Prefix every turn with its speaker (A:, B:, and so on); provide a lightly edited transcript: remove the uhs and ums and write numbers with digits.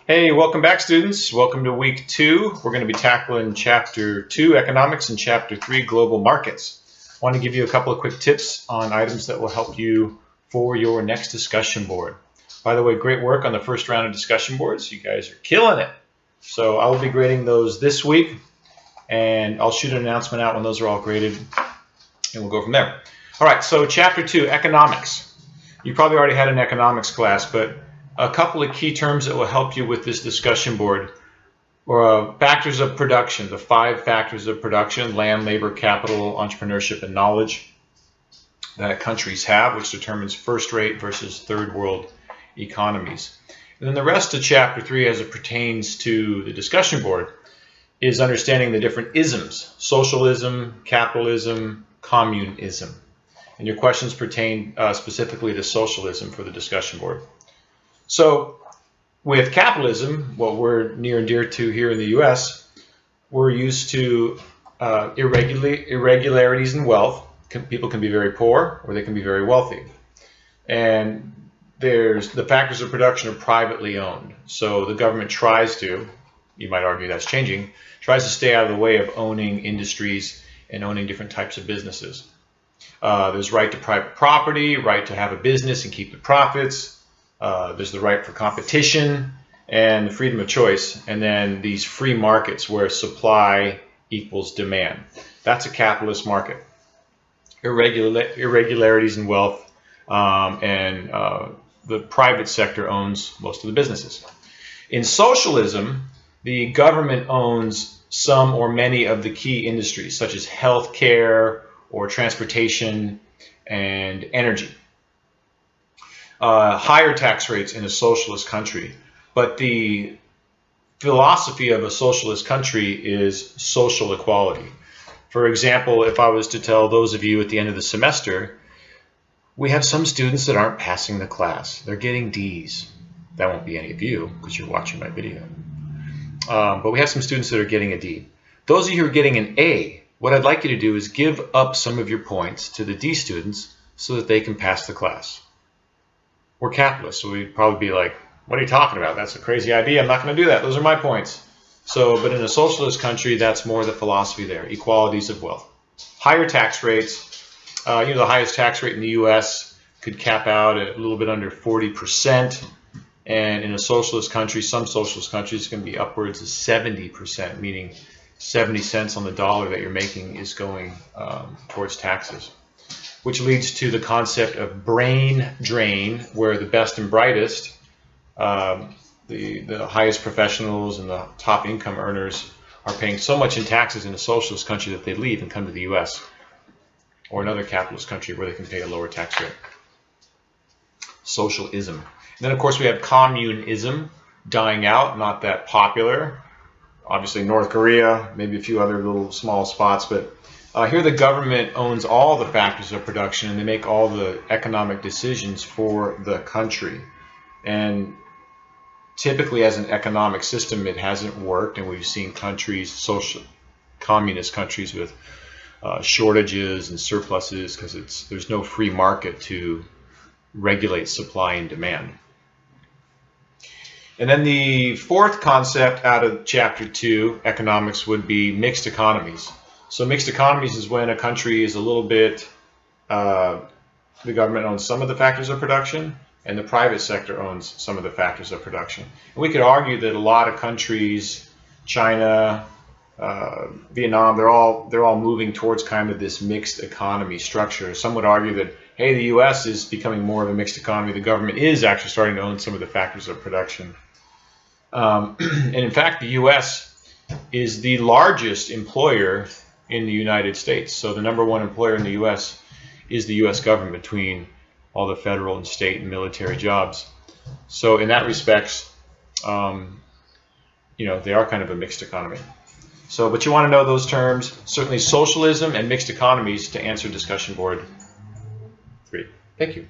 A: Hey, welcome back, students. Welcome to week 2. We're going to be tackling chapter 2, economics, and chapter 3, global markets. I want to give you a couple of quick tips on items that will help you for your next discussion board. By the way, great work on the first round of discussion boards. You guys are killing it. So I will be grading those this week, and I'll shoot an announcement out when those are all graded, and we'll go from there. All right, so chapter 2, economics. You probably already had an economics class, but a couple of key terms that will help you with this discussion board are factors of production, the 5 factors of production: land, labor, capital, entrepreneurship, and knowledge that countries have, which determines first-rate versus third-world economies. And then the rest of chapter 3, as it pertains to the discussion board, is understanding the different isms: socialism, capitalism, communism. And your questions pertain specifically to socialism for the discussion board. So with capitalism, what we're near and dear to here in the U.S., we're used to irregularities in wealth. People can be very poor or they can be very wealthy. And the factors of production are privately owned. So the government tries to, you might argue that's changing, tries to stay out of the way of owning industries and owning different types of businesses. There's right to private property, right to have a business and keep the profits. There's the right for competition and the freedom of choice, and then these free markets where supply equals demand. That's a capitalist market. Irregularities in wealth, and the private sector owns most of the businesses. In socialism, the government owns some or many of the key industries, such as healthcare or transportation and energy. Higher tax rates in a socialist country, but the philosophy of a socialist country is social equality. For example, if I was to tell those of you at the end of the semester, we have some students that aren't passing the class. They're getting D's. That won't be any of you because you're watching my video. But we have some students that are getting a D. Those of you who are getting an A, what I'd like you to do is give up some of your points to the D students so that they can pass the class. We're capitalists, so we'd probably be like, what are you talking about? That's a crazy idea. I'm not going to do that. Those are my points. So, but in a socialist country, that's more the philosophy there, equalities of wealth. Higher tax rates. The highest tax rate in the U.S. could cap out at a little bit under 40%. And in a socialist country, some socialist countries can be upwards of 70%, meaning 70 cents on the dollar that you're making is going towards taxes. Which leads to the concept of brain drain, where the best and brightest, the highest professionals and the top income earners are paying so much in taxes in a socialist country that they leave and come to the U.S. or another capitalist country where they can pay a lower tax rate. Socialism. And then, of course, we have communism dying out, not that popular. Obviously, North Korea, maybe a few other little small spots, but here the government owns all the factors of production and they make all the economic decisions for the country. And typically as an economic system it hasn't worked, and we've seen countries, communist countries, with shortages and surpluses because there's no free market to regulate supply and demand. And then the fourth concept out of chapter 2, economics, would be mixed economies. So mixed economies is when a country is a little bit, the government owns some of the factors of production and the private sector owns some of the factors of production. And we could argue that a lot of countries, China, Vietnam, they're all moving towards kind of this mixed economy structure. Some would argue that, hey, the U.S. is becoming more of a mixed economy. The government is actually starting to own some of the factors of production. And in fact, the U.S. is the largest employer in the United States. So the -- 1 employer in the U.S. is the U.S. government, between all the federal and state and military jobs. So in that respect, they are kind of a mixed economy. So, but you want to know those terms, certainly socialism and mixed economies, to answer discussion board 3. Thank you.